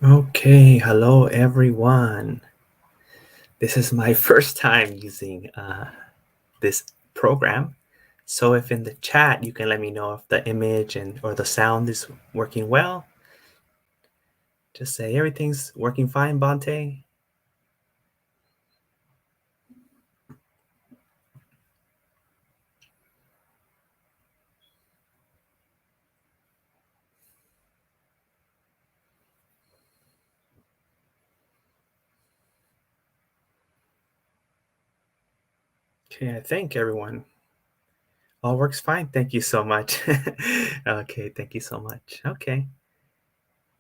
Okay, hello everyone. This is my first time using this program. So if in the chat you can let me know if the image and or the sound is working well, just say everything's working fine, Bhante. Okay, I think everyone all works fine. Thank you so much. Okay, thank you so much. Okay.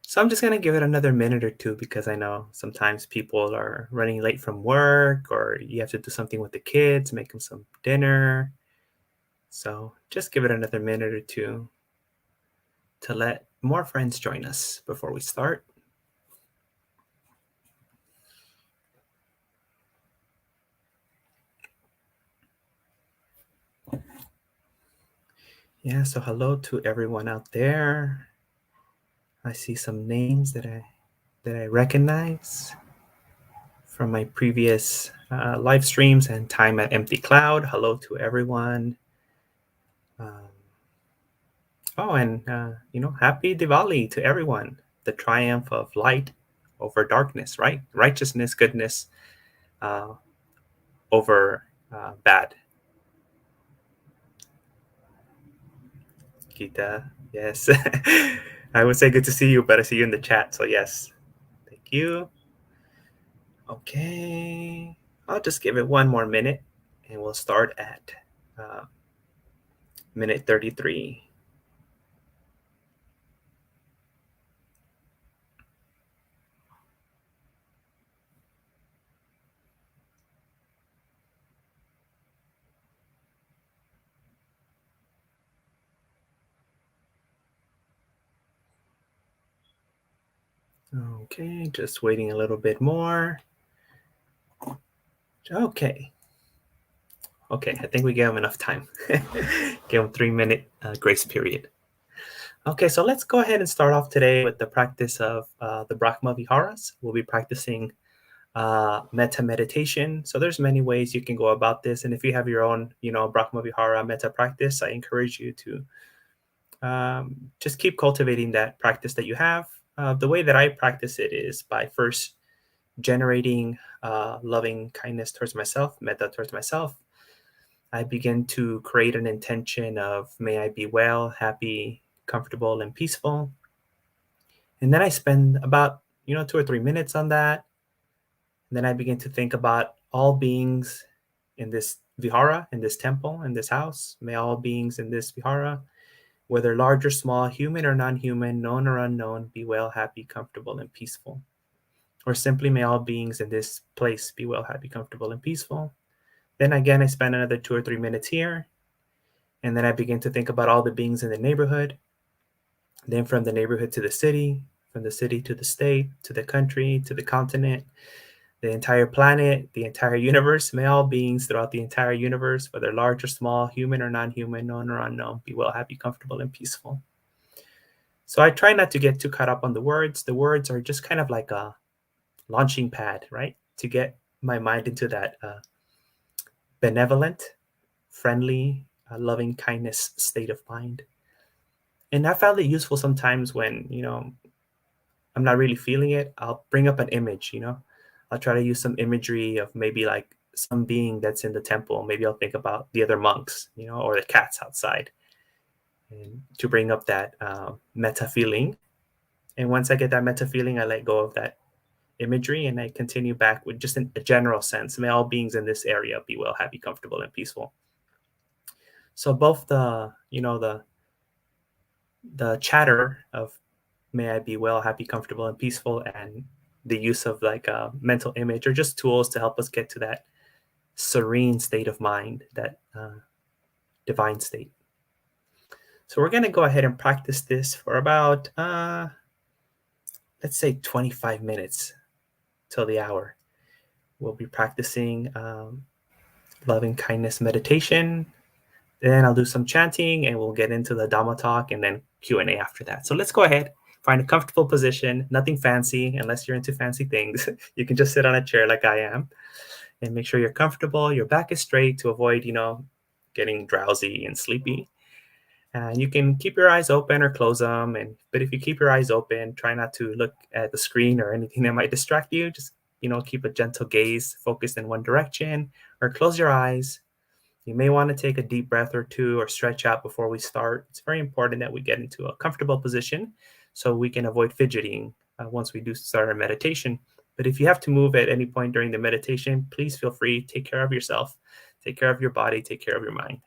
So I'm just going to give it another minute or two because I know sometimes people are running late from work or you have to do something with the kids, make them some dinner. So just give it another minute or two to let more friends join us before we start. Yeah, so hello to everyone out there. I see some names that I recognize from my previous live streams and time at Empty Cloud. Hello to everyone. Um, and happy Diwali to everyone. The triumph of light over darkness, right? Righteousness, goodness uh, over bad. Gita, yes. I would say good to see you, but I see you in the chat. So, yes, thank you. Okay. I'll just give it one more minute and we'll start at uh, minute 33. Okay, just waiting a little bit more. Okay. Okay, I think we gave him enough time. Give him 3 minute grace period. Okay, so let's go ahead and start off today with the practice of the Brahma Viharas. We'll be practicing metta meditation. So there's many ways you can go about this. And if you have your own, Brahma Vihara metta practice, I encourage you to just keep cultivating that practice that you have. The way that I practice it is by first generating loving kindness towards myself, metta towards myself. I begin to create an intention of may I be well, happy, comfortable, and peaceful. And then I spend about, 2 or 3 minutes on that. And then I begin to think about all beings in this vihara, in this temple, in this house. May all beings in this vihara, whether large or small, human or non-human, known or unknown, be well, happy, comfortable, and peaceful. Or simply may all beings in this place be well, happy, comfortable, and peaceful. Then again, I spend another 2 or 3 minutes here. And then I begin to think about all the beings in the neighborhood. Then from the neighborhood to the city, from the city to the state, to the country, to the continent, the entire planet, the entire universe. May all beings throughout the entire universe, whether large or small, human or non-human, known or unknown, be well, happy, comfortable, and peaceful. So I try not to get too caught up on the words. The words are just kind of like a launching pad, right? To get my mind into that benevolent, friendly, loving kindness state of mind. And I found it useful sometimes when, I'm not really feeling it. I'll bring up an image, I'll try to use some imagery of maybe like some being that's in the temple. Maybe I'll think about the other monks, or the cats outside, and to bring up that metta feeling. And once I get that metta feeling, I let go of that imagery and I continue back with just a general sense. May all beings in this area be well, happy, comfortable, and peaceful. So both the chatter of may I be well, happy, comfortable, and peaceful, and the use of like a mental image or just tools to help us get to that serene state of mind, that divine state. So we're going to go ahead and practice this for about, let's say 25 minutes till the hour. We'll be practicing loving kindness meditation. Then I'll do some chanting and we'll get into the Dhamma talk and then Q&A after that. So let's go ahead Find a comfortable position, nothing fancy unless you're into fancy things. You can just sit on a chair like I am, and make sure you're comfortable. Your back is straight to avoid, getting drowsy and sleepy. And you can keep your eyes open or close them. But if you keep your eyes open, try not to look at the screen or anything that might distract you. Just, keep a gentle gaze focused in one direction, or close your eyes. You may want to take a deep breath or two or stretch out before we start. It's very important that we get into a comfortable position so we can avoid fidgeting once we do start our meditation. But if you have to move at any point during the meditation, please feel free. Take care of yourself, take care of your body, take care of your mind.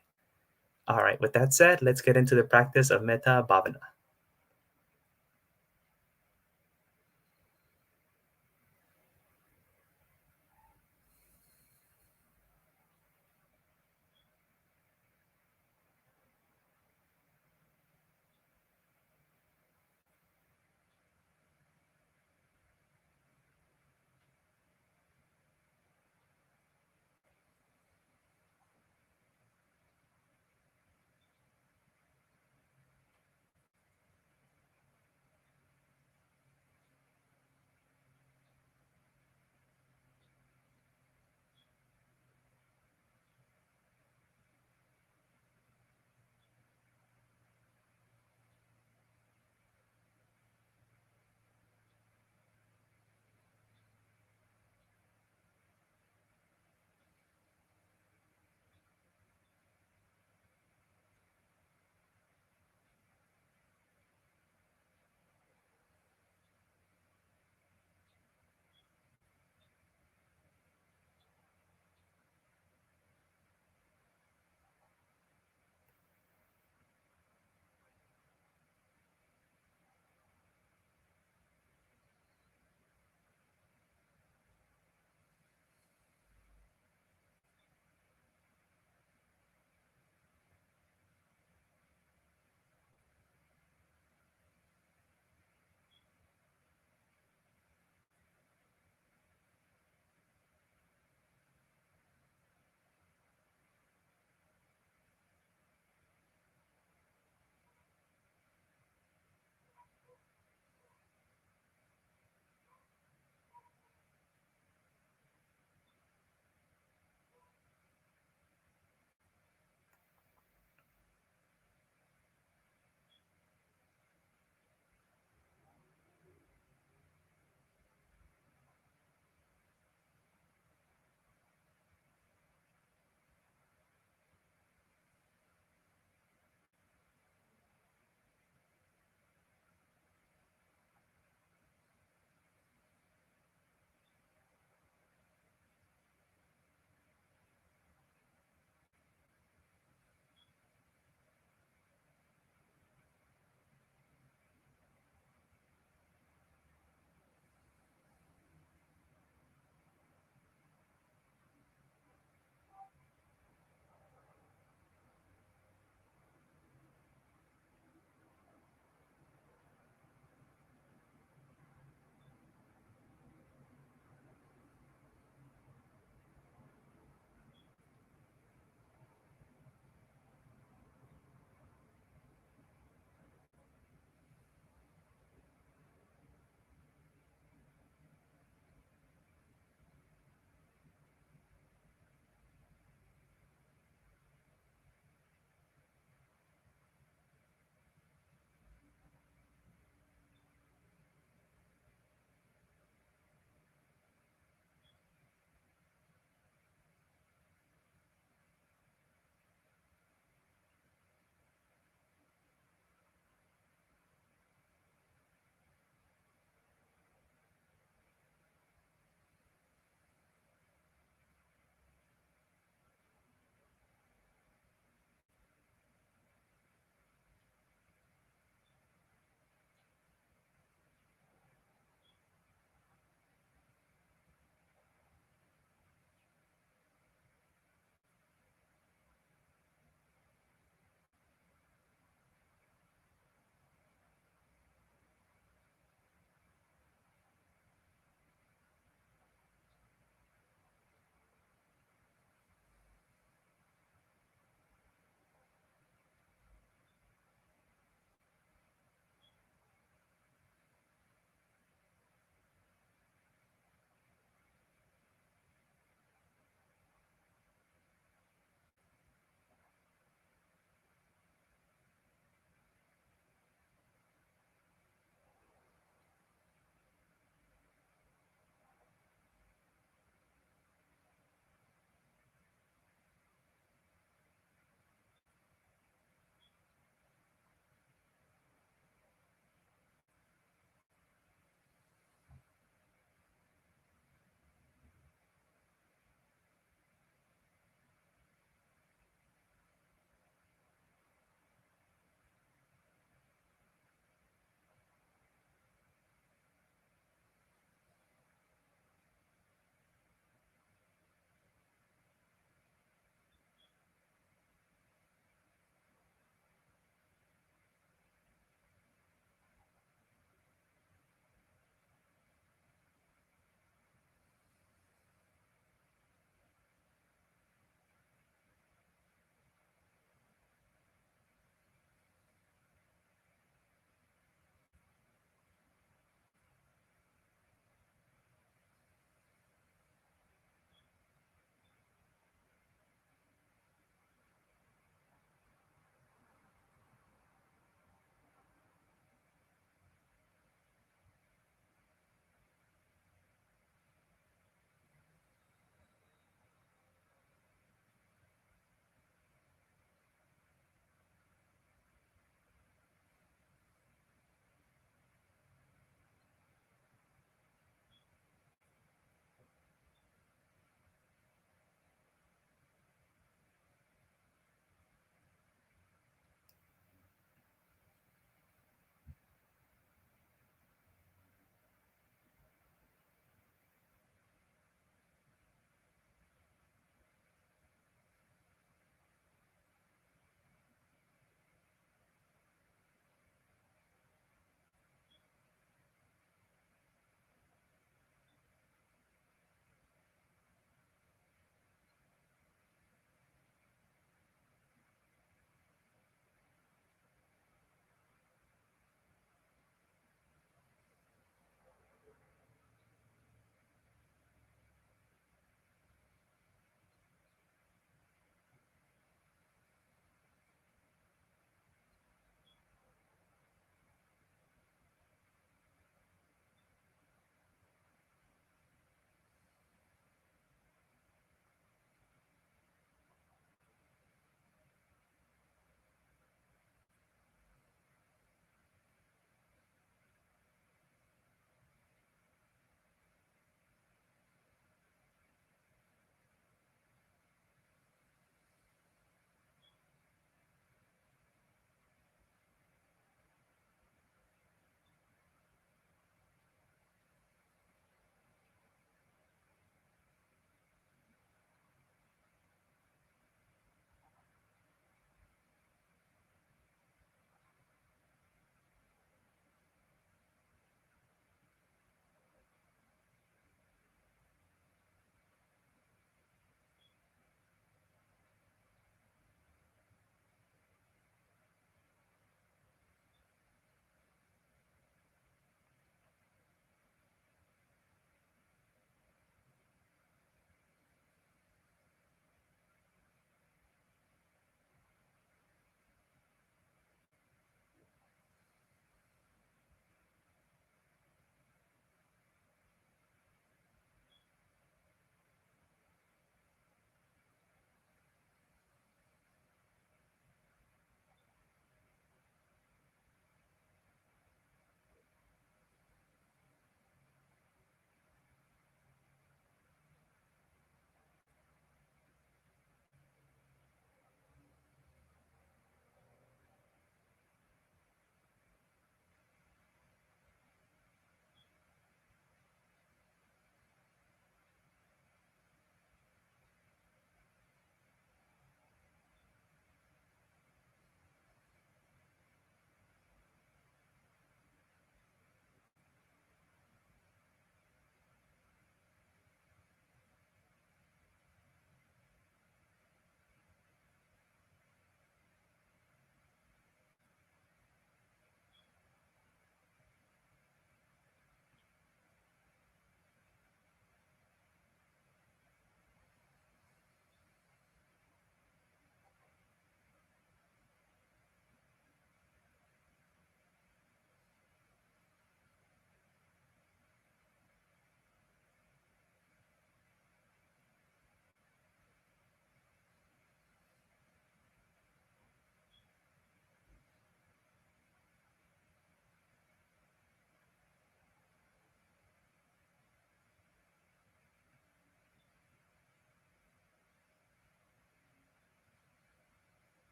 All right, with that said, let's get into the practice of metta bhavana.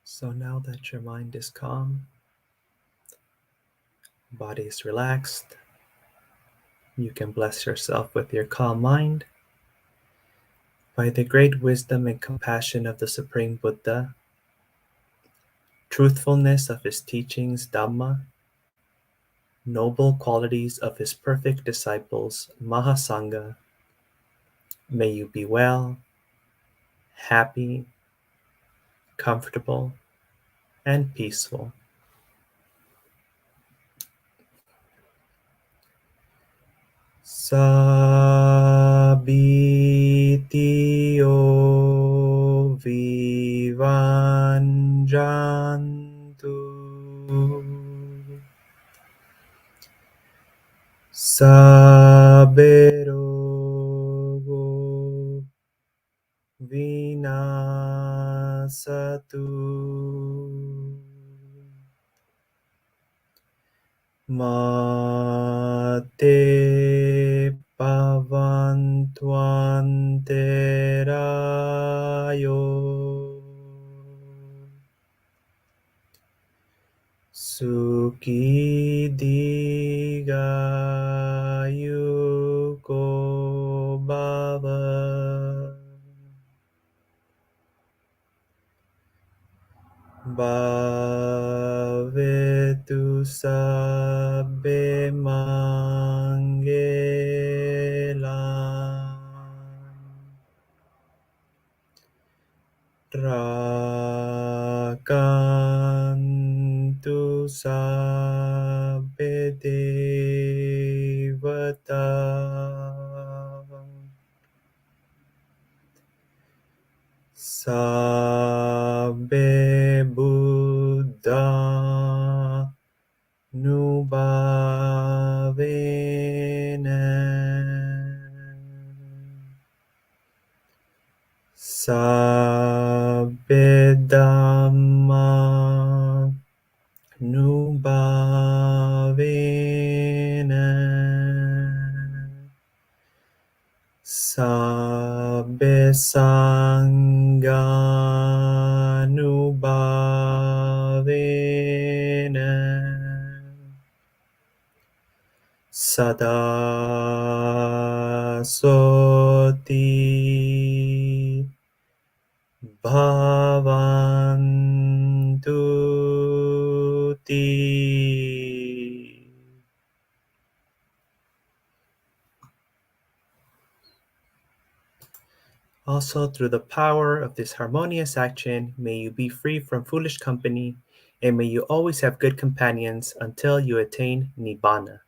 So now that your mind is calm, body is relaxed, you can bless yourself with your calm mind. By the great wisdom and compassion of the Supreme Buddha, truthfulness of his teachings, Dhamma, noble qualities of his perfect disciples, Mahasangha, may you be well, happy, comfortable, and peaceful. Sabitiyo vivanjantu. Saberogo vinasatu. Mate pavantwanterayo. Suki digayuko bhava. Bhavetu sabbe mangelam. Rakantu sabbe devata. Sabbe Buddha nubhavena. Sabbe Dhamma nubhavena. Sabbe Sangha nubhavena. Saddha soti bhavantu ti. Also, through the power of this harmonious action, may you be free from foolish company, and may you always have good companions until you attain Nibbana.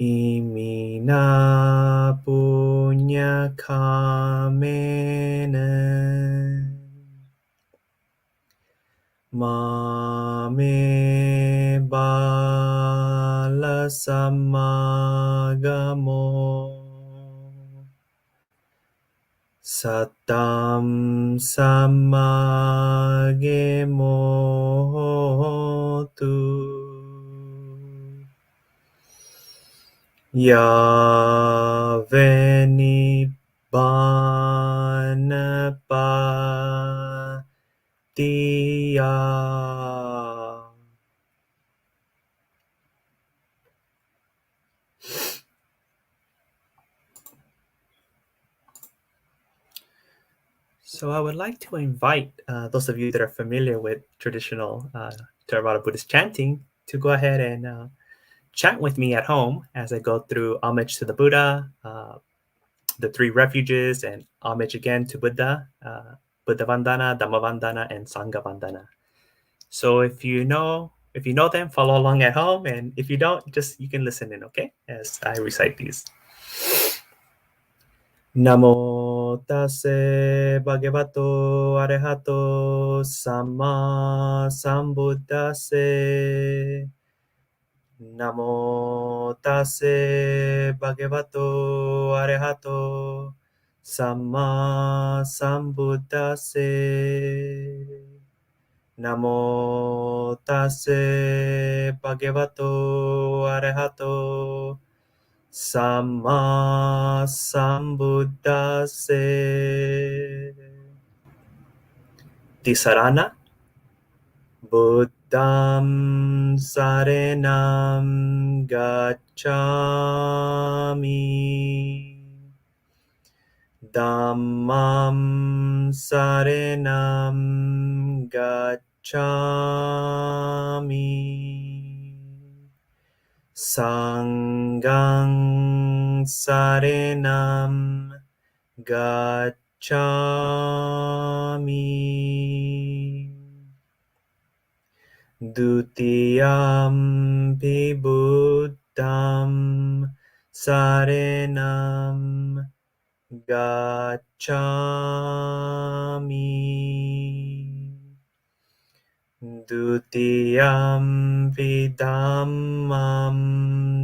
Imina punya kamena mame bala samagamo satam samagemotu. Yaveni banapatiya. So I would like to invite those of you that are familiar with traditional Theravada Buddhist chanting to go ahead and chant with me at home as I go through homage to the Buddha, the Three Refuges, and homage again to Buddha, Buddha Vandana, Dhamma Vandana, and Sangha Vandana. So if you know them, follow along at home, and if you don't, you can listen in, okay, as I recite these. Namo tase bhagavato arahato samma sambuddhase. Namo tase bhagavato arahato samma sambuddhase. Namo tase bhagavato arahato samma sambuddhase. Tisarana, Buddham saranam gacchami, Dhammam saranam gacchami, Sangham saranam gacchami, Dutiyam pi Buddham saranam gacchami, Dutiyam pi Dhammam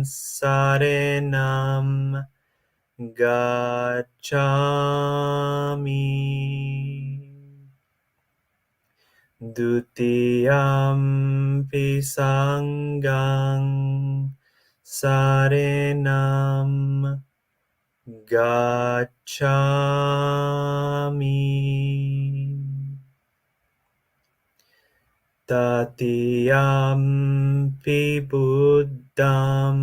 saranam gacchami, Dutiyampi sangham saranam gacchami, Tatiyampi buddham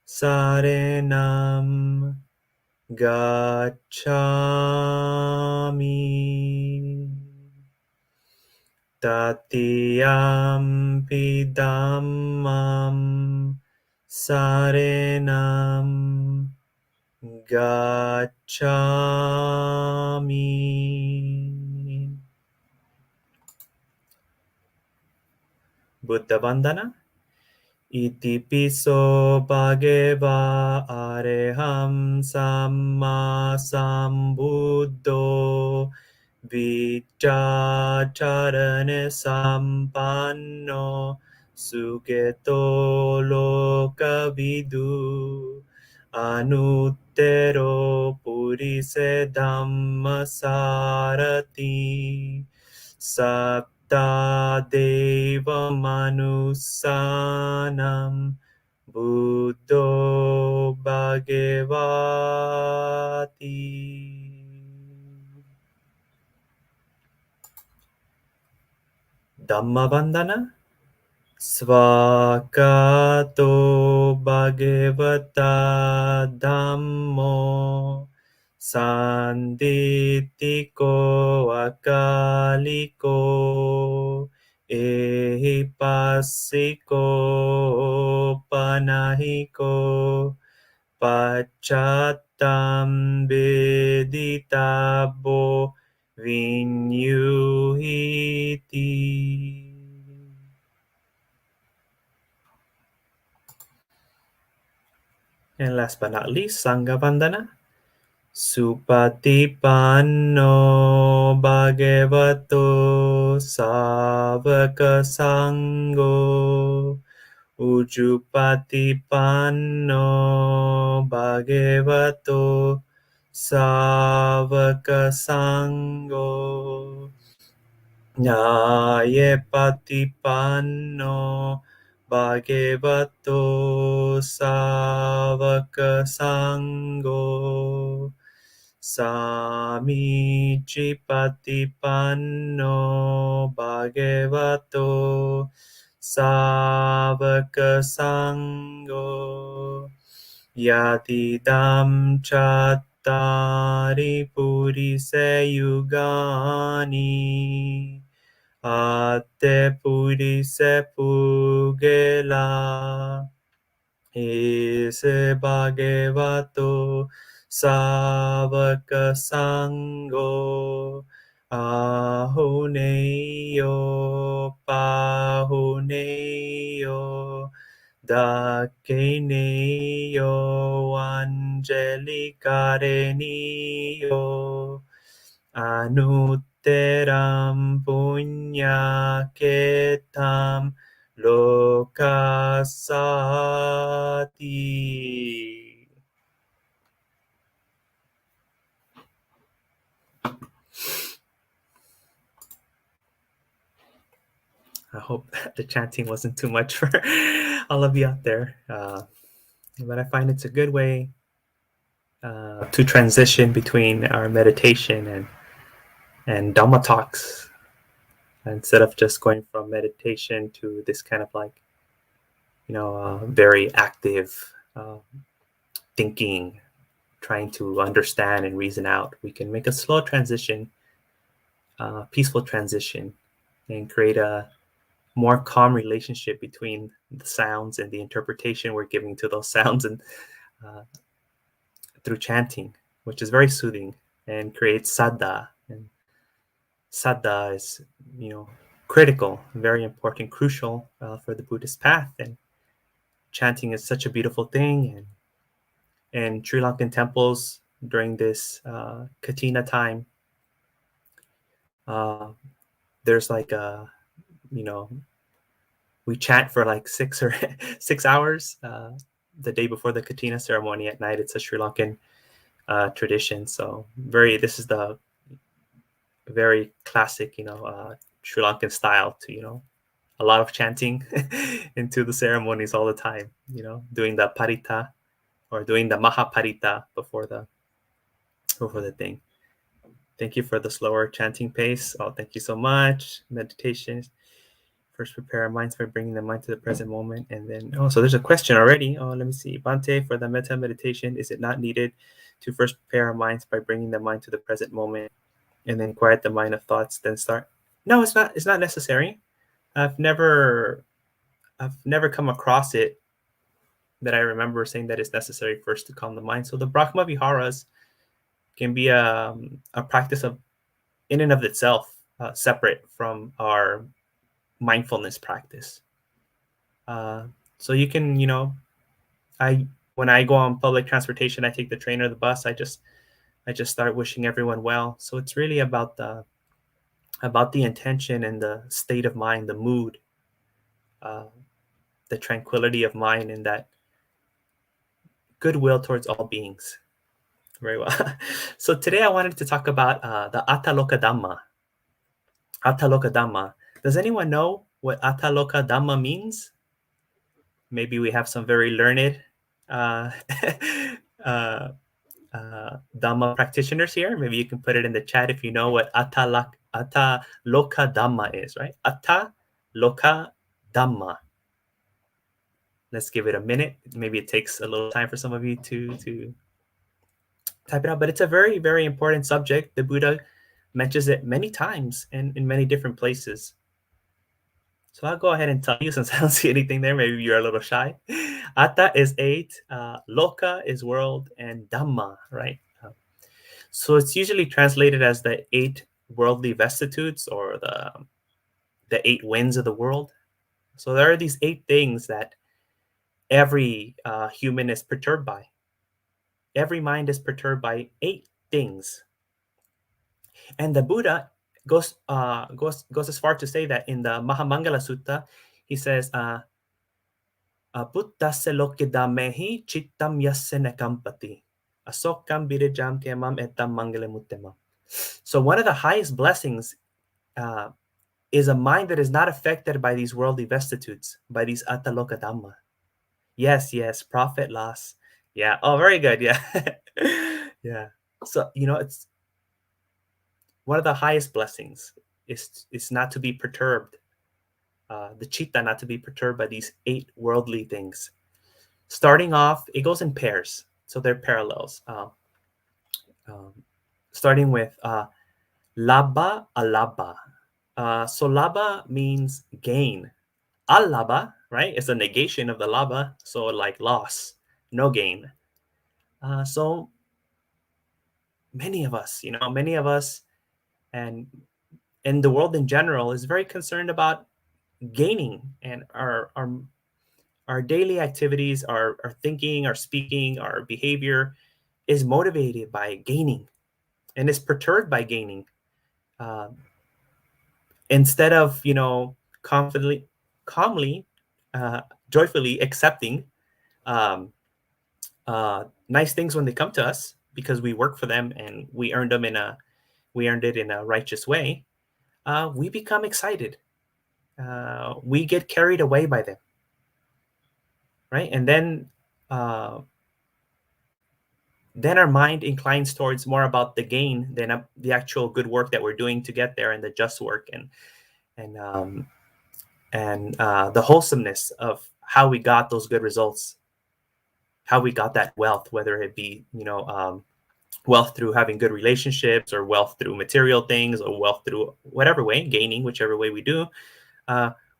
saranam gacchami, Tatiyampi dhammam saranam gacchami. Buddha Vandana. Iti piso bhagava areham samma sambuddho vicacharane sampanno suketo lokavidu anuttero purise dhammasarati saddha deva manusanam buddho bhagavati. Dhamma Vandana. Svakato bhagavata dhammo sanditiko akaliko ehipassiko panahiko pachattam veditabo vinyuhiti. And last but not least, Sangha Vandana. Supatipanno bhagavato savaka sangho Ujupatipanno bhagavato savaka sangho Nyayapatipanno bhagavato savaka sangho Samicipatipanno bhagavato savaka sangho Yatidam chattari purise yugani Atte purise pugela Ese bhagavato savaka sangho Ahuneyo pahuneyo Dakineyo angelikareneyo Anutteram punyaketam lokasati. I hope the chanting wasn't too much for all of you out there. But I find it's a good way to transition between our meditation and Dhamma talks. instead of just going from meditation to this kind of like, very active thinking, trying to understand and reason out, we can make a slow transition, peaceful transition, and create a more calm relationship between the sounds and the interpretation we're giving to those sounds, and through chanting, which is very soothing and creates saddha. And saddha is, critical, very important, crucial for the Buddhist path. And chanting is such a beautiful thing. And in Sri Lankan temples during this Katina time, there's like we chant for like 6 hours the day before the Katina ceremony at night. It's a Sri Lankan tradition. So this is the very classic, Sri Lankan style to, a lot of chanting into the ceremonies all the time, doing the parita or doing the mahaparita before the thing. Thank you for the slower chanting pace. Oh, thank you so much. Meditation. First, prepare our minds by bringing the mind to the present moment. And then, so there's a question already. Let me see. Bhante, for the metta meditation, is it not needed to first prepare our minds by bringing the mind to the present moment and then quiet the mind of thoughts, then start? No, it's not. It's not necessary. I've never come across it that I remember saying that it's necessary first to calm the mind. So the Brahma Viharas can be a practice of, in and of itself, separate from our mindfulness practice. So you can, when I go on public transportation, I take the train or the bus. I just start wishing everyone well. So it's really about the intention and the state of mind, the mood, the tranquility of mind, and that goodwill towards all beings. Very well. So today I wanted to talk about the attha, loka, Dhamma. Attha, loka, Dhamma. Does anyone know what attha, loka, Dhamma means? Maybe we have some very learned Dhamma practitioners here. Maybe you can put it in the chat if you know what attha, loka, Dhamma is, right? Attha, loka, Dhamma. Let's give it a minute. Maybe it takes a little time for some of you to type it out, but it's a very, very important subject. The Buddha mentions it many times and in many different places. So I'll go ahead and tell you, since I don't see anything there. Maybe you're a little shy. Attha is 8, loka is world, and Dhamma, right? So it's usually translated as the 8 worldly vicissitudes, or the 8 winds of the world. So there are these 8 things that every human is perturbed by. Every mind is perturbed by 8 things. And the Buddha goes as far to say that in the Mahamangala Sutta, he says, Buddhasya loke dhamehi chittam yasya nekampati asokam birijam kemam etam mangalemuttemam. So one of the highest blessings is a mind that is not affected by these worldly vicissitudes, by these attha, loka, Dhamma. Yes, profit, loss. Yeah. Oh, very good. Yeah. Yeah. So, it's one of the highest blessings is not to be perturbed, the chitta not to be perturbed by these 8 worldly things. Starting off, it goes in pairs, so they're parallels. Starting with labha, alabha. So labha means gain. Alabha, right, is a negation of the labha, so like loss, no gain. So many of us, and in the world in general, is very concerned about gaining, and our daily activities, our thinking, our speaking, our behavior is motivated by gaining and is perturbed by gaining. Instead of, confidently, calmly, joyfully accepting nice things when they come to us, because we work for them and we earned it in a righteous way, we become excited. We get carried away by them, right? And then our mind inclines towards more about the gain than the actual good work that we're doing to get there, and the just work. and the wholesomeness of how we got those good results, how we got that wealth, whether it be wealth through having good relationships, or wealth through material things, or wealth through whatever way, gaining, whichever way we do.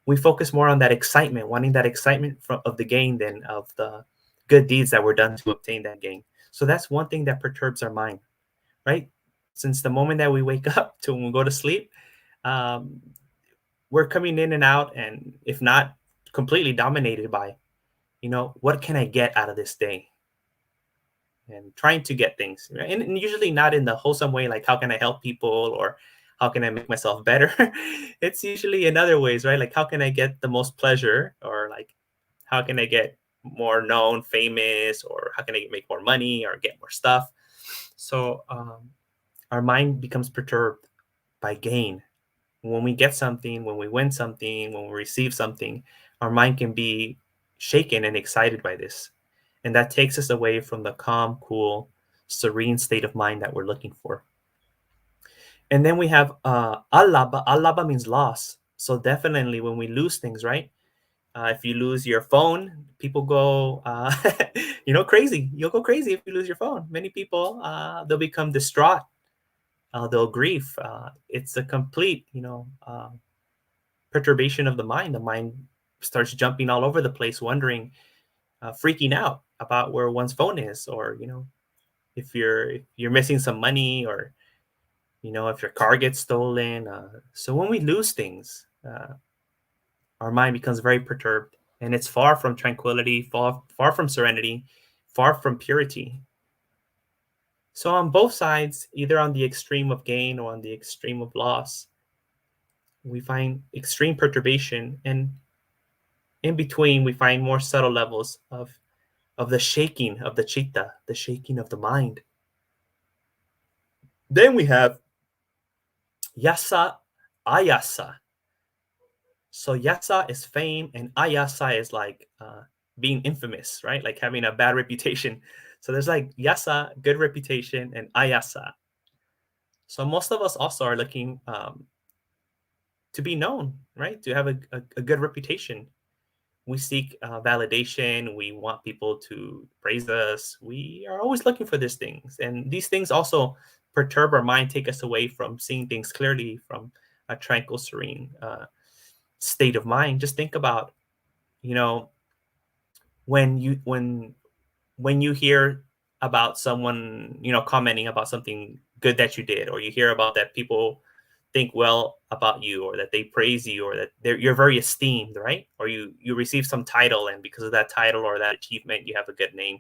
We focus more on that excitement, wanting that excitement of the gain than of the good deeds that were done to obtain that gain. So that's one thing that perturbs our mind, right? Since the moment that we wake up to when we go to sleep, um, we're coming in and out, and if not completely dominated by, what can I get out of this day? And trying to get things, right? And usually not in the wholesome way, like how can I help people, or how can I make myself better? It's usually in other ways, right? Like how can I get the most pleasure, or like how can I get more known, famous, or how can I make more money or get more stuff? So our mind becomes perturbed by gain. When we get something, when we win something, when we receive something, our mind can be shaken and excited by this. And that takes us away from the calm, cool, serene state of mind that we're looking for. And then we have alaba. Alaba means loss. So definitely when we lose things, right? If you lose your phone, people go, crazy. You'll go crazy if you lose your phone. Many people, they'll become distraught. They'll grieve. It's a complete, perturbation of the mind. The mind starts jumping all over the place, wondering, freaking out about where one's phone is, or if you're missing some money, or if your car gets stolen. So when we lose things, our mind becomes very perturbed, and it's far from tranquility, far from serenity, far from purity. So on both sides, either on the extreme of gain or on the extreme of loss, we find extreme perturbation, and in between we find more subtle levels of the shaking of the chitta, the shaking of the mind. Then we have yasa, ayasa. So yasa is fame, and ayasa is like being infamous, right? Like having a bad reputation. So there's like yasa, good reputation, and ayasa. So most of us also are looking to be known, right? To have a good reputation. We seek validation. We want people to praise us. We are always looking for these things. And these things also perturb our mind, take us away from seeing things clearly, from a tranquil, serene state of mind. Just think about, when you hear about someone, commenting about something good that you did, or you hear about that people think well about you, or that they praise you, or that you're very esteemed, right? Or you receive some title, and because of that title or that achievement, you have a good name.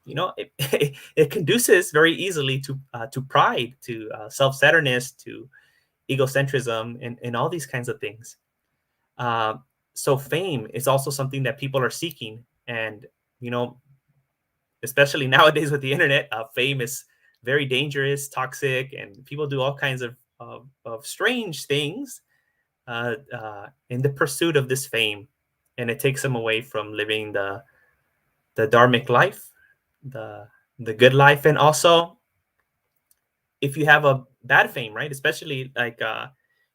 It conduces very easily to pride, to self-centeredness, to egocentrism, and all these kinds of things. So fame is also something that people are seeking, and especially nowadays with the internet, fame is very dangerous, toxic, and people do all kinds of strange things in the pursuit of this fame, and it takes them away from living the dharmic life, the good life. And also, if you have a bad fame, right, especially like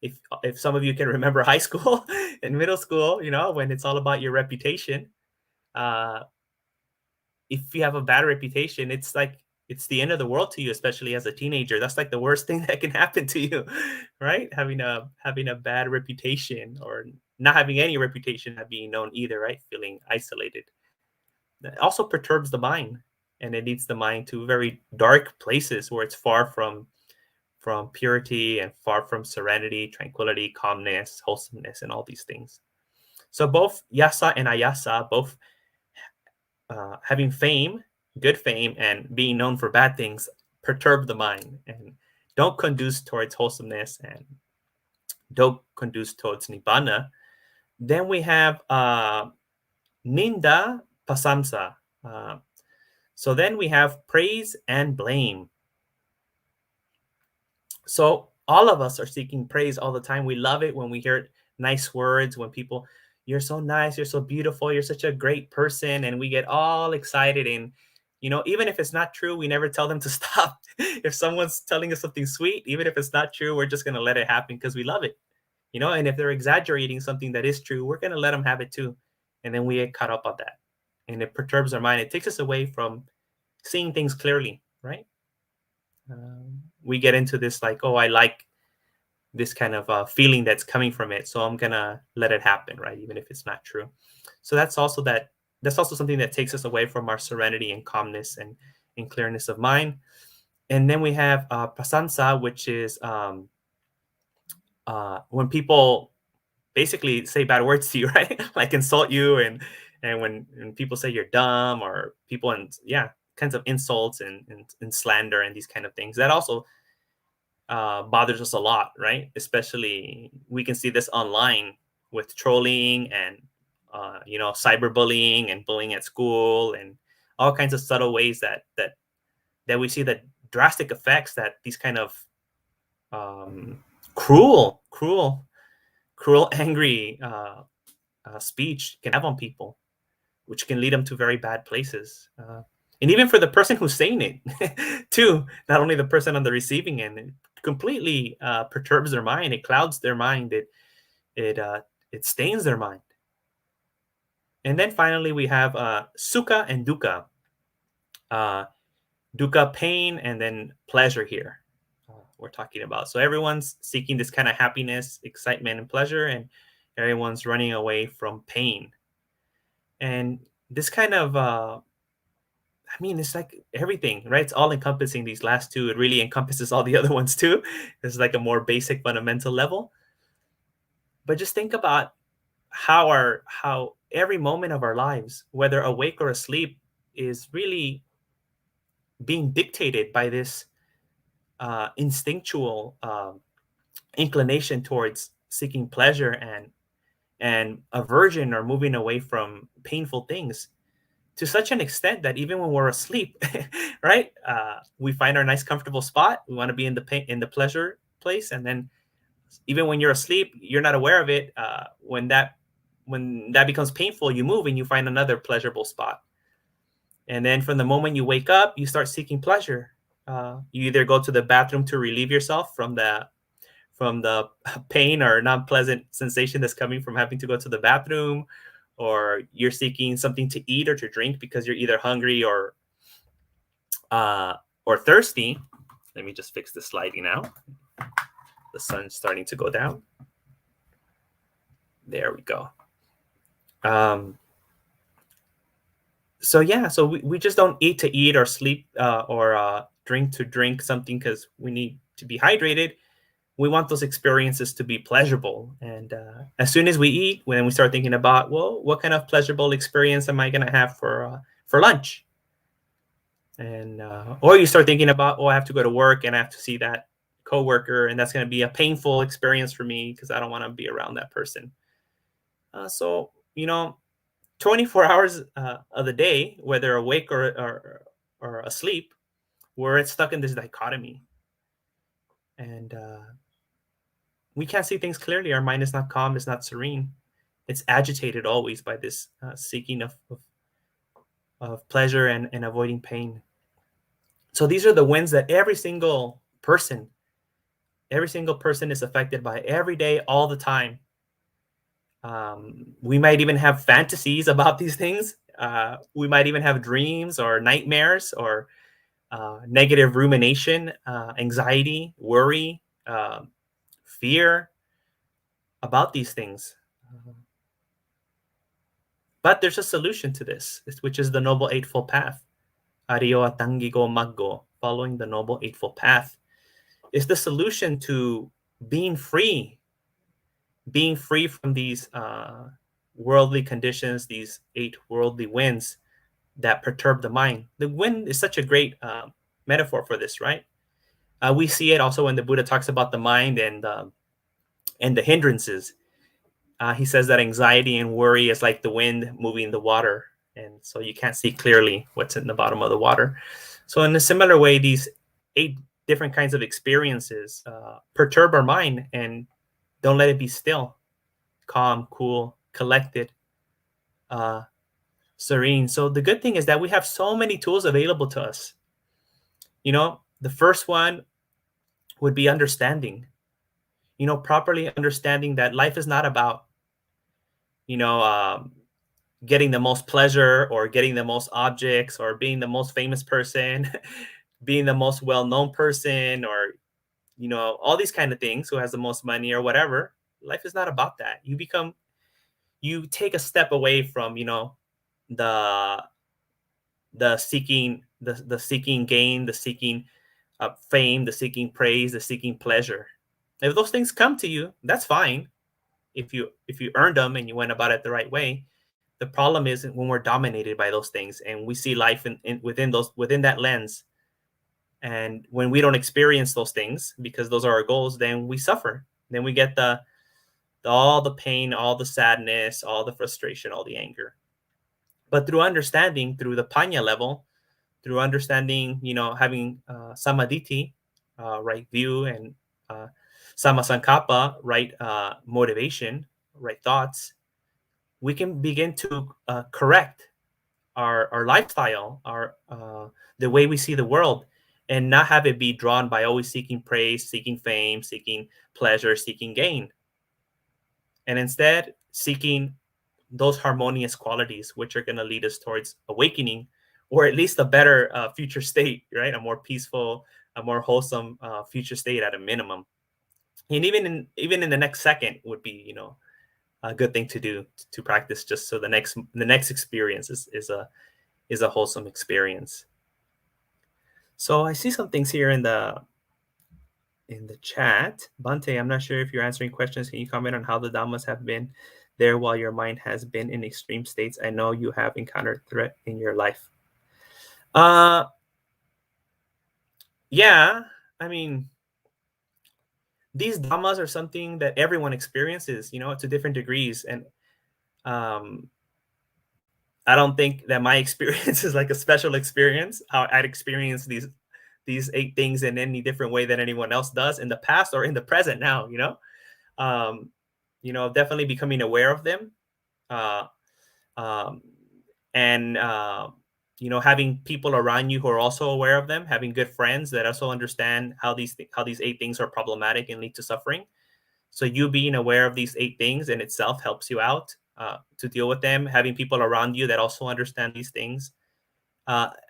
if some of you can remember high school and middle school, when it's all about your reputation, uh, if you have a bad reputation, it's like it's the end of the world to you, especially as a teenager. That's like the worst thing that can happen to you, right? Having a bad reputation, or not having any reputation, not being known either, right? Feeling isolated. That also perturbs the mind, and it leads the mind to very dark places where it's far from purity, and far from serenity, tranquility, calmness, wholesomeness, and all these things. So both yasa and ayasa, both having fame, good fame, and being known for bad things, perturb the mind and don't conduce towards wholesomeness, and don't conduce towards nibbana. Then we have ninda pasamsa. So then we have praise and blame. So all of us are seeking praise all the time. We love it when we hear nice words, when people, you're so nice, you're so beautiful, you're such a great person, and we get all excited. And even if it's not true, we never tell them to stop. If someone's telling us something sweet, even if it's not true, we're just going to let it happen because we love it. and if they're exaggerating something that is true, we're going to let them have it too. And then we get caught up on that. And it perturbs our mind. It takes us away from seeing things clearly, right? We get into this like, oh, I like this kind of feeling that's coming from it, so I'm going to let it happen, right? Even if it's not true. So that's also something that takes us away from our serenity and calmness and clearness of mind. And then we have prasansa, which is when people basically say bad words to you, right? Like insult you, and when people say you're dumb, or people, and kinds of insults and slander and these kind of things. That also bothers us a lot, right? Especially we can see this online with trolling and cyberbullying and bullying at school, and all kinds of subtle ways that we see the drastic effects that these kind of cruel, angry speech can have on people, which can lead them to very bad places. And even for the person who's saying it, too, not only the person on the receiving end, it completely perturbs their mind. It clouds their mind. It stains their mind. And then finally, we have sukha and dukkha. Dukkha, pain, and then pleasure here. We're talking about. So everyone's seeking this kind of happiness, excitement, and pleasure, and everyone's running away from pain. And this kind of, it's like everything, right? It's all encompassing these last two. It really encompasses all the other ones too. It's like a more basic, fundamental level. But just think about how every moment of our lives, whether awake or asleep, is really being dictated by this instinctual inclination towards seeking pleasure and aversion or moving away from painful things, to such an extent that even when we're asleep, right, we find our nice comfortable spot. We want to be in the pleasure place, and then even when you're asleep, you're not aware of it. When that becomes painful, you move and you find another pleasurable spot. And then from the moment you wake up, you start seeking pleasure. You either go to the bathroom to relieve yourself from the pain or non-pleasant sensation that's coming from having to go to the bathroom, or you're seeking something to eat or to drink because you're either hungry or thirsty. Let me just fix this lighting now. The sun's starting to go down. There we go. So we just don't eat to eat, or sleep or drink to drink something because we need to be hydrated. We want those experiences to be pleasurable. And as soon as we eat, when we start thinking about, well, what kind of pleasurable experience am I going to have for lunch? And or you start thinking about, oh, I have to go to work and I have to see that coworker, and that's going to be a painful experience for me because I don't want to be around that person. So 24 hours of the day, whether awake or asleep, we're stuck in this dichotomy. And we can't see things clearly. Our mind is not calm. It's not serene. It's agitated always by this seeking of pleasure and avoiding pain. So these are the winds that every single person is affected by every day, all the time. We might even have fantasies about these things. We might even have dreams or nightmares or negative rumination, anxiety, worry, fear about these things. But there's a solution to this, which is the Noble Eightfold Path. Ariyo Atangigo Maggo, following the Noble Eightfold Path, is the solution to being free from these worldly conditions, these 8 worldly winds that perturb the mind. The wind is such a great metaphor for this, right? We see it also when the Buddha talks about the mind and the hindrances. He says that anxiety and worry is like the wind moving the water, and so you can't see clearly what's in the bottom of the water. So in a similar way, these 8 different kinds of experiences perturb our mind and don't let it be still, calm, cool, collected, serene. So the good thing is that we have so many tools available to us. The first one would be understanding. properly understanding that life is not about, getting the most pleasure or getting the most objects or being the most famous person, being the most well-known person, or, all these kind of things, who has the most money or whatever. Life is not about that. You take a step away from, the the seeking gain, the seeking fame, the seeking praise, the seeking pleasure. If those things come to you, that's fine. If you earned them and you went about it the right way. The problem is when we're dominated by those things and we see life within that lens. And when we don't experience those things because those are our goals, then we suffer. Then we get all the pain, all the sadness, all the frustration, all the anger. But through understanding, through the panya level, through understanding, having samadhi, right view, and samasankappa, right motivation, right thoughts, we can begin to correct our lifestyle, our the way we see the world, and not have it be drawn by always seeking praise, seeking fame, seeking pleasure, seeking gain, and instead seeking those harmonious qualities, which are going to lead us towards awakening, or at least a better future state, right? A more peaceful, a more wholesome future state at a minimum. And even in the next second would be, a good thing to do, to practice, just so the next experience is a wholesome experience. So I see some things here in the chat. Bhante, I'm not sure if you're answering questions. Can you comment on how the Dhammas have been there while your mind has been in extreme states? I know you have encountered threat in your life. Yeah, I mean, these Dhammas are something that everyone experiences, to different degrees. And I don't think that my experience is like a special experience. How I'd experience these 8 things in any different way than anyone else does in the past or in the present now, um, definitely becoming aware of them, uh, um, and having people around you who are also aware of them, having good friends that also understand how these 8 things are problematic and lead to suffering. So you being aware of these 8 things in itself helps you out to deal with them. Having people around you that also understand these things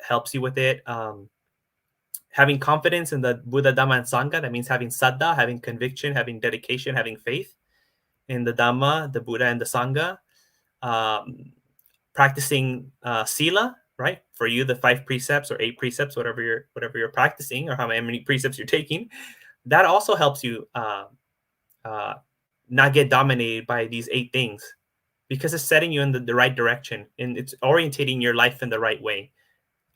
helps you with it. Having confidence in the Buddha, Dhamma, and Sangha, that means having saddha, having conviction, having dedication, having faith in the Dhamma, the Buddha, and the Sangha. Practicing sila, right? For you, the 5 precepts or 8 precepts, whatever you're practicing, or how many precepts you're taking, that also helps you not get dominated by these 8 things, because it's setting you in the right direction and it's orientating your life in the right way.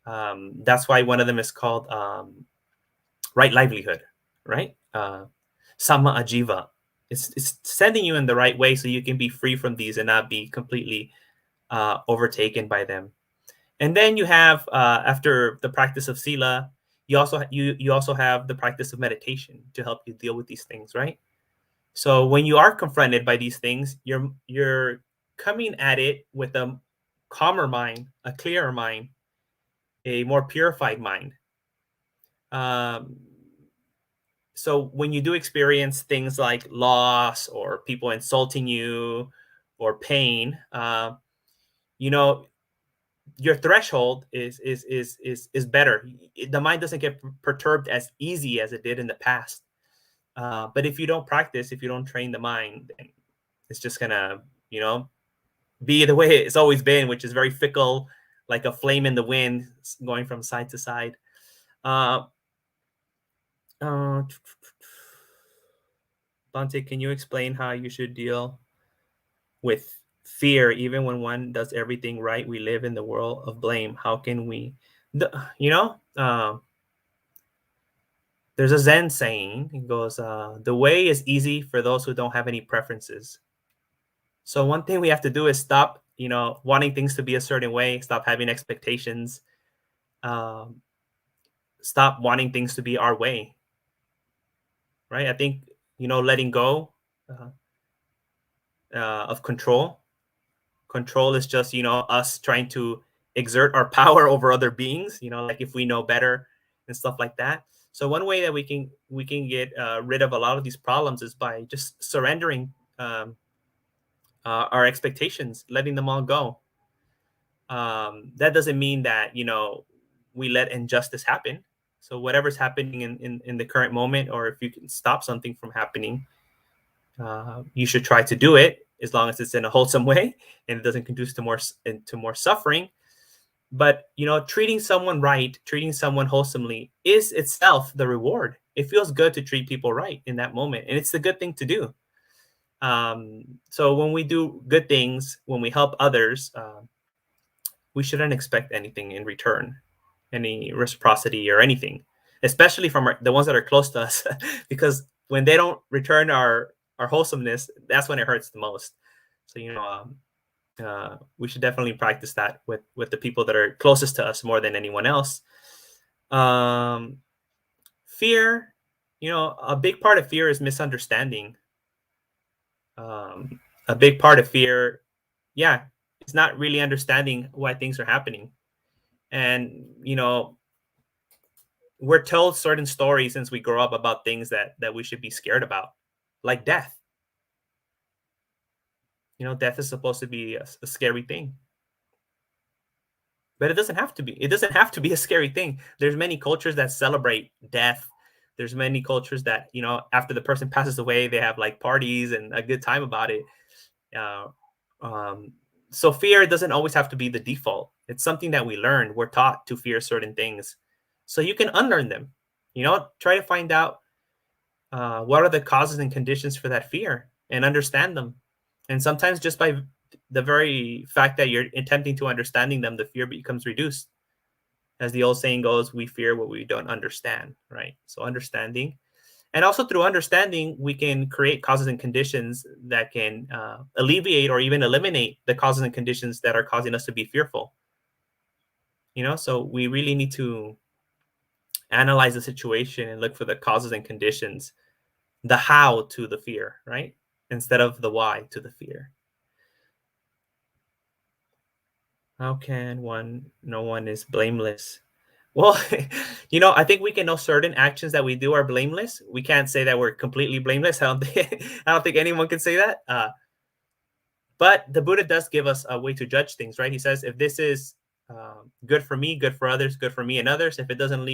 That's why one of them is called right livelihood, right? Sama ajiva. It's sending you in the right way so you can be free from these and not be completely overtaken by them. And then you have after the practice of sila, you also have the practice of meditation to help you deal with these things, right? So when you are confronted by these things, you're coming at it with a calmer mind, a clearer mind, a more purified mind. So when you do experience things like loss or people insulting you or pain, your threshold is better. The mind doesn't get perturbed as easy as it did in the past. But if you don't practice, if you don't train the mind, then it's just gonna, be the way it's always been, which is very fickle, like a flame in the wind, going from side to side. Bhante, can you explain how you should deal with fear even when one does everything right? We live in the world of blame. How can we, there's a Zen saying, it goes, the way is easy for those who don't have any preferences. So one thing we have to do is stop, wanting things to be a certain way, stop having expectations, stop wanting things to be our way, right? I think, letting go of control. Control is just, us trying to exert our power over other beings, like if we know better, and stuff like that. So one way that we can get rid of a lot of these problems is by just surrendering our expectations, letting them all go. That doesn't mean that, we let injustice happen. So whatever's happening in the current moment, or if you can stop something from happening, you should try to do it, as long as it's in a wholesome way and it doesn't conduce to more suffering. But treating someone right, treating someone wholesomely is itself the reward. It feels good to treat people right in that moment, and it's the good thing to do. So when we do good things, when we help others, we shouldn't expect anything in return, any reciprocity or anything, especially from the ones that are close to us, because when they don't return our wholesomeness, that's when it hurts the most. So we should definitely practice that with the people that are closest to us more than anyone else. Fear, a big part of fear is misunderstanding. A big part of fear, it's not really understanding why things are happening. And, we're told certain stories since we grow up about things that we should be scared about, like death. Death is supposed to be a scary thing. But it doesn't have to be. It doesn't have to be a scary thing. There's many cultures that celebrate death. There's many cultures that, after the person passes away, they have like parties and a good time about it. So fear doesn't always have to be the default. It's something that we learn. We're taught to fear certain things. So you can unlearn them. Try to find out what are the causes and conditions for that fear and understand them. And sometimes just by the very fact that you're attempting to understanding them, the fear becomes reduced. As the old saying goes, we fear what we don't understand, right? So understanding. And also through understanding, we can create causes and conditions that can alleviate or even eliminate the causes and conditions that are causing us to be fearful. So we really need to analyze the situation and look for the causes and conditions, the how to the fear, right? Instead of the why to the fear. How can no one is blameless? Well, I think we can know certain actions that we do are blameless. We can't say that we're completely blameless. I don't think anyone can say that. But the Buddha does give us a way to judge things, right? He says, if this is good for me, good for others, good for me and others, if it doesn't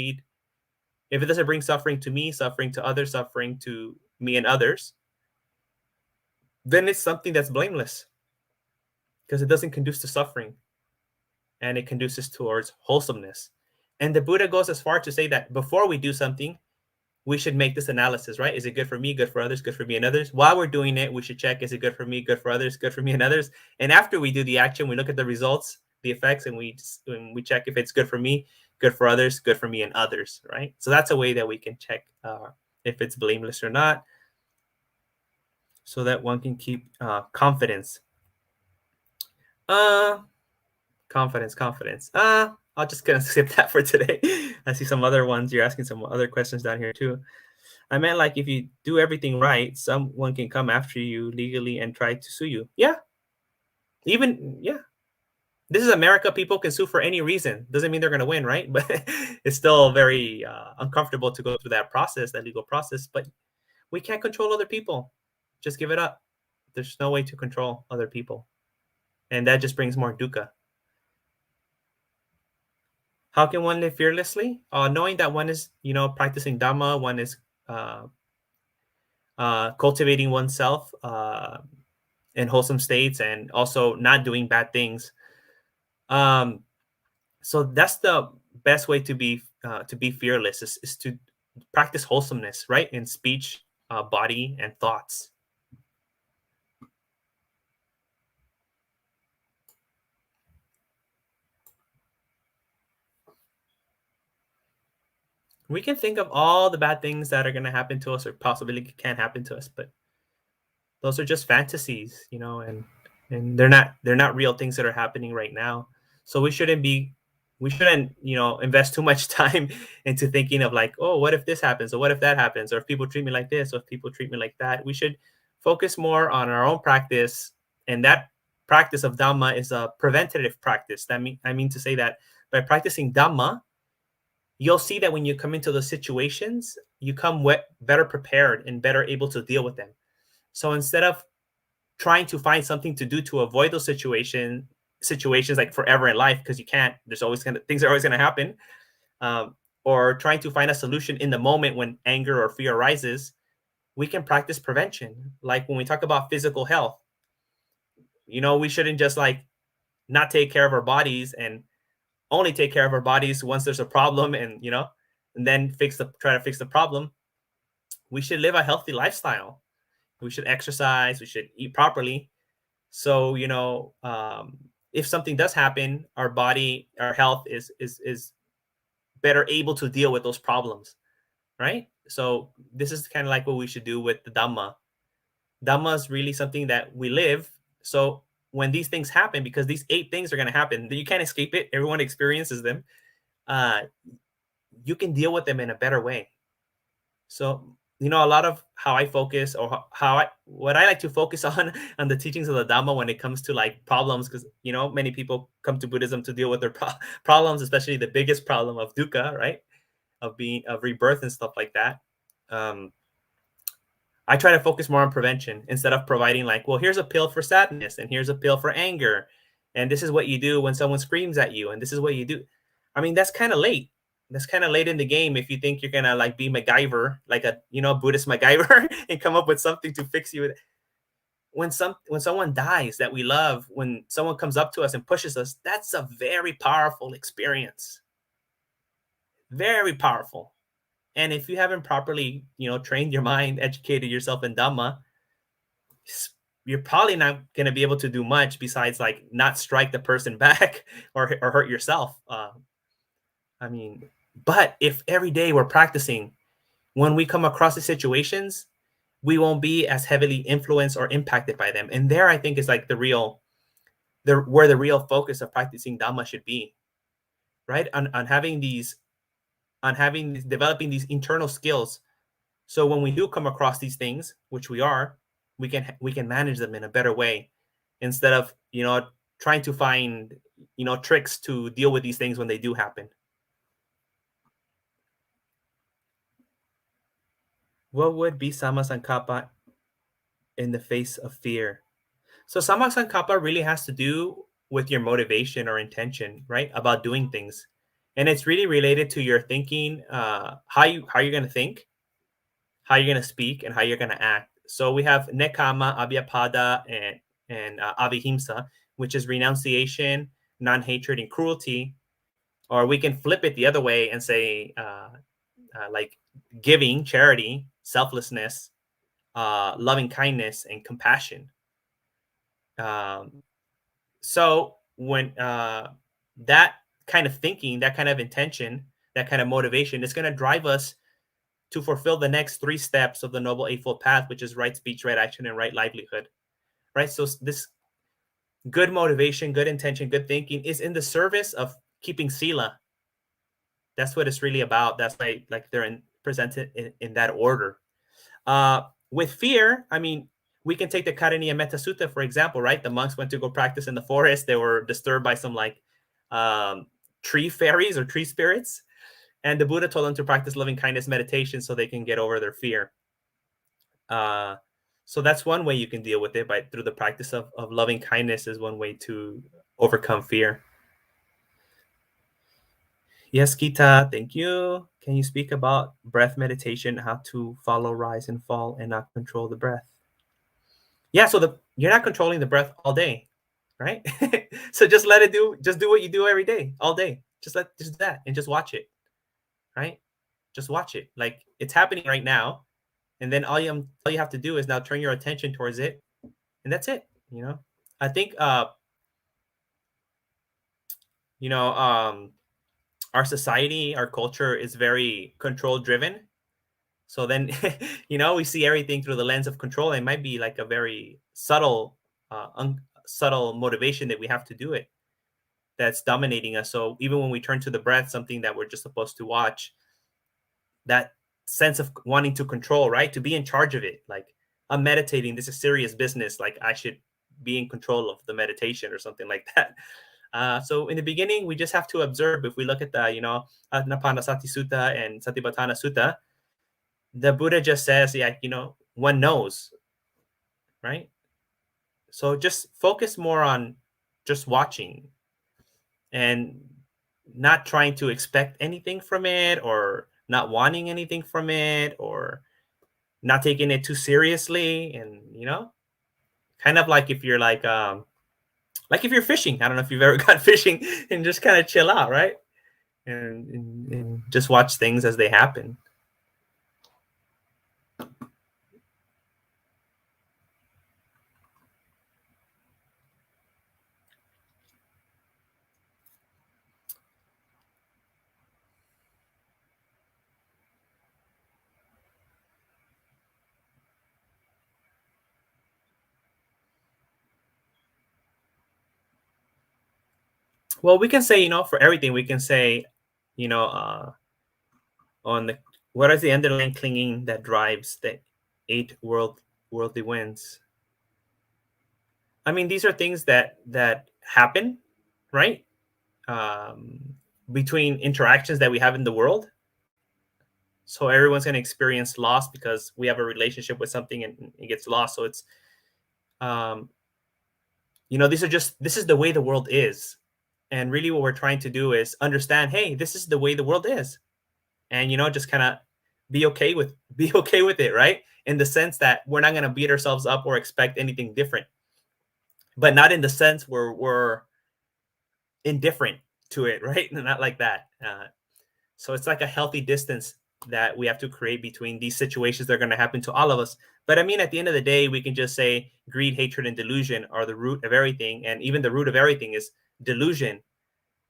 bring suffering to me, suffering to others, suffering to me and others, then it's something that's blameless, because it doesn't conduce to suffering and it conduces towards wholesomeness. And the Buddha goes as far to say that before we do something, we should make this analysis, right? Is it good for me, good for others, good for me and others? While we're doing it, we should check, is it good for me, good for others, good for me and others? And after we do the action, we look at the results, the effects, and we check if it's good for me, good for others, good for me and others, right? So that's a way that we can check if it's blameless or not, so that one can keep confidence. Confidence. I'll just gonna skip that for today. I see some other ones. You're asking some other questions down here too. I meant, like, if you do everything right, someone can come after you legally and try to sue you. Yeah. This is America. People can sue for any reason. Doesn't mean they're going to win, right? But it's still very uncomfortable to go through that legal process. But we can't control other people. Just give it up. There's no way to control other people. And that just brings more dukkha. How can one live fearlessly? Knowing that one is, practicing Dhamma, one is cultivating oneself in wholesome states, and also not doing bad things. So that's the best way to be fearless, is to practice wholesomeness, right? In speech, body, and thoughts. We can think of all the bad things that are going to happen to us or possibly can happen to us, but those are just fantasies, and they're not real things that are happening right now. So we shouldn't invest too much time into thinking of, like, oh, what if this happens, or what if that happens, or if people treat me like this, or if people treat me like that. We should focus more on our own practice, and that practice of Dhamma is a preventative practice. I mean to say that by practicing Dhamma, you'll see that when you come into those situations, you come better prepared and better able to deal with them. So instead of trying to find something to do to avoid those situations like forever in life, because you can't, there's always things are always going to happen, um, or trying to find a solution in the moment when anger or fear arises, we can practice prevention. Like when we talk about physical health, we shouldn't just like not take care of our bodies and only take care of our bodies once there's a problem, and then try to fix the problem. We should live a healthy lifestyle. We should exercise. We should eat properly. So if something does happen, our body, our health is better able to deal with those problems, right? So this is kind of like what we should do with the Dhamma. Dhamma is really something that we live. So when these things happen, because these 8 things are going to happen, you can't escape it. Everyone experiences them. You can deal with them in a better way. So, a lot of how I focus, or what I like to focus on the teachings of the Dhamma when it comes to like problems, because, many people come to Buddhism to deal with their problems, especially the biggest problem of dukkha, right? Of rebirth and stuff like that. I try to focus more on prevention instead of providing like, well, here's a pill for sadness and here's a pill for anger. And this is what you do when someone screams at you. And this is what you do. I mean, that's kind of late. That's kind of late in the game if you think you're going to like be MacGyver, like a, Buddhist MacGyver and come up with something to fix you. When someone dies that we love, when someone comes up to us and pushes us, that's a very powerful experience. Very powerful. And if you haven't properly, trained your mind, educated yourself in Dhamma, you're probably not going to be able to do much besides like not strike the person back or hurt yourself. But if every day we're practicing, when we come across the situations, we won't be as heavily influenced or impacted by them. And there, I think, is like where the real focus of practicing Dhamma should be, right? On developing these internal skills. So when we do come across these things, which we can manage them in a better way, instead of trying to find tricks to deal with these things when they do happen. What would be Samma Sankappa in the face of fear? So Samma Sankappa really has to do with your motivation or intention, right, about doing things, and it's really related to your thinking, how you're going to think, how you're going to speak, and how you're going to act. So we have Nekkhamma, Abhyapada, and Avihimsa, which is renunciation, non-hatred, and cruelty. Or we can flip it the other way and say like giving, charity, selflessness, loving kindness, and compassion. So when that kind of thinking, that kind of intention, that kind of motivation is going to drive us to fulfill the next 3 steps of the Noble Eightfold Path, which is right speech, right action, and right livelihood. Right. So this good motivation, good intention, good thinking is in the service of keeping sila. That's what it's really about. That's why like they're presented in that order. With fear, I mean, we can take the Karaniya Metta Sutta, for example, right? The monks went to go practice in the forest. They were disturbed by some like tree fairies or tree spirits. And the Buddha told them to practice loving kindness meditation so they can get over their fear. So that's one way you can deal with it, through the practice of loving kindness is one way to overcome fear. Yes, Gita, thank you. Can you speak about breath meditation, how to follow rise and fall and not control the breath? Yeah, so you're not controlling the breath all day, right? So just do what you do every day, all day. Just do that and just watch it, right? Just watch it. Like it's happening right now. And then all you have to do is now turn your attention towards it. And that's it. I think, our society, our culture is very control driven. So then, we see everything through the lens of control. It might be like a very subtle motivation that we have to do it that's dominating us. So even when we turn to the breath, something that we're just supposed to watch, that sense of wanting to control, right? To be in charge of it. Like I'm meditating. This is serious business. Like I should be in control of the meditation or something like that. So in the beginning, we just have to observe. If we look at the, Anapanasati Sutta and Satipatthana Sutta, the Buddha just says, yeah, one knows, right? So just focus more on just watching and not trying to expect anything from it, or not wanting anything from it, or not taking it too seriously. And, kind of like if you're like if you're fishing. I don't know if you've ever gone fishing and just kind of chill out, right? And just watch things as they happen. Well, we can say, for everything, we can say, on the what is the underlying clinging that drives the eight worldly winds? I mean, these are things that happen, right? Um, Between interactions that we have in the world. So everyone's going to experience loss because we have a relationship with something and it gets lost. So it's, um, this is the way the world is. And really what we're trying to do is understand, hey, this is the way the world is. And, just kind of be okay with it, right? In the sense that we're not going to beat ourselves up or expect anything different, but not in the sense where we're indifferent to it, right? Not like that. So it's like a healthy distance that we have to create between these situations that are going to happen to all of us. But I mean, at the end of the day, we can just say greed, hatred, and delusion are the root of everything. And even the root of everything is delusion,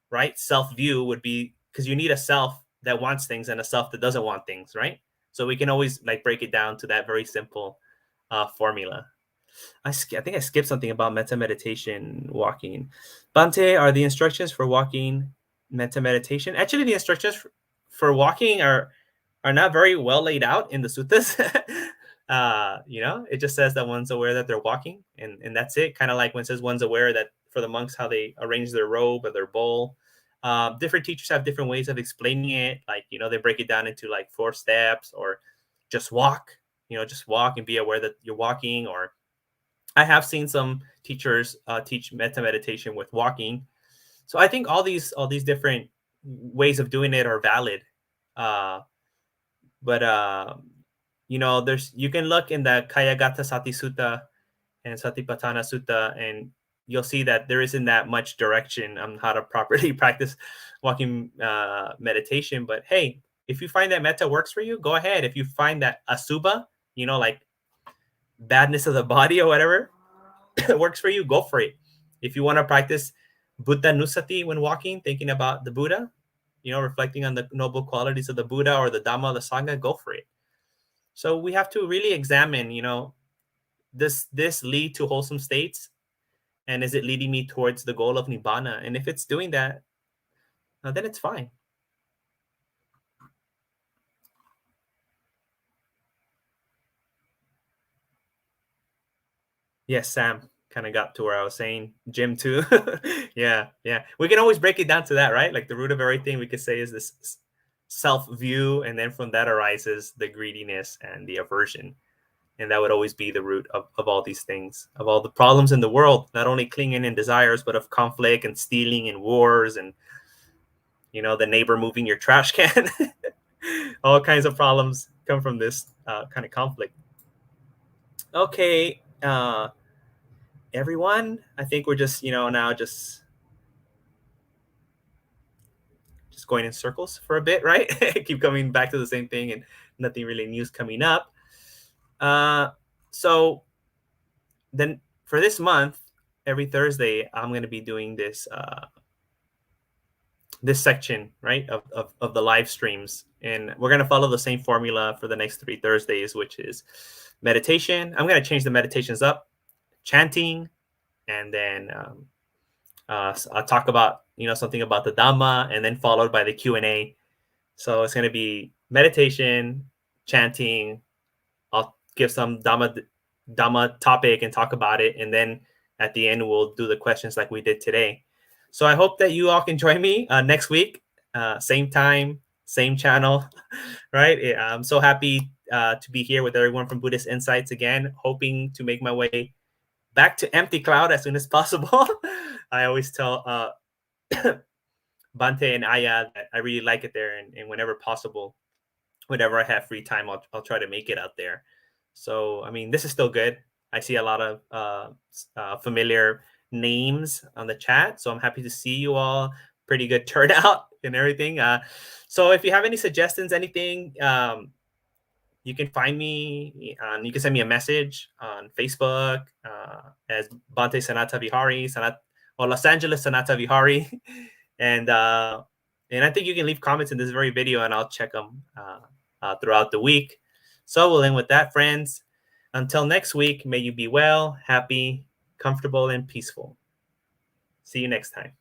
right? Self-view would be, because you need a self that wants things and a self that doesn't want things, right? So we can always break it down to that very simple formula. I think I skipped something about metta meditation walking. Bhante, are the instructions for walking metta meditation? Actually, the instructions for walking are not very well laid out in the suttas. It just says that one's aware that they're walking, and that's it. Kind of like when it says one's aware that for the monks, how they arrange their robe or their bowl. Different teachers have different ways of explaining it. Like, they break it down into like 4 steps, or just walk, just walk and be aware that you're walking. Or I have seen some teachers teach metta meditation with walking. So I think all these different ways of doing it are valid. But you can look in the Kayagata Sati Sutta and Satipatthana Sutta, and you'll see that there isn't that much direction on how to properly practice walking meditation. But hey, if you find that metta works for you, go ahead. If you find that asubha, like badness of the body or whatever, works for you, go for it. If you want to practice Buddha Nusati when walking, thinking about the Buddha, reflecting on the noble qualities of the Buddha or the Dhamma, the Sangha, go for it. So we have to really examine, this lead to wholesome states, and is it leading me towards the goal of Nibbana? And if it's doing that, then it's fine. Yes, Sam kind of got to where I was saying. Jim too. Yeah. We can always break it down to that, right? Like the root of everything we could say is this self-view, and then from that arises the greediness and the aversion. And that would always be the root of all these things, of all the problems in the world, not only clinging and desires, but of conflict and stealing and wars and, the neighbor moving your trash can. All kinds of problems come from this kind of conflict. Okay, everyone, I think we're just, now just going in circles for a bit, right? Keep coming back to the same thing and nothing really new's coming up. So then for this month, every Thursday, I'm going to be doing this this section, right, of the live streams. And we're going to follow the same formula for the next 3 Thursdays, which is meditation. I'm going to change the meditations up, chanting, and then I'll talk about, something about the Dhamma, and then followed by the Q&A. So it's going to be meditation, chanting. I'll give some Dhamma topic and talk about it. And then at the end, we'll do the questions like we did today. So I hope that you all can join me next week, same time, same channel, right? I'm so happy to be here with everyone from Buddhist Insights again, hoping to make my way back to Empty Cloud as soon as possible. I always tell Bhante and Aya that I really like it there, and whenever possible, whenever I have free time, I'll try to make it out there. So, I mean, this is still good. I see a lot of familiar names on the chat. So I'm happy to see you all. Pretty good turnout and everything. So if you have any suggestions, anything, you can find me. You can send me a message on Facebook as Bhante Sanathavihari, or Los Angeles Sanathavihari. and I think you can leave comments in this very video, and I'll check them throughout the week. So we'll end with that, friends. Until next week, may you be well, happy, comfortable, and peaceful. See you next time.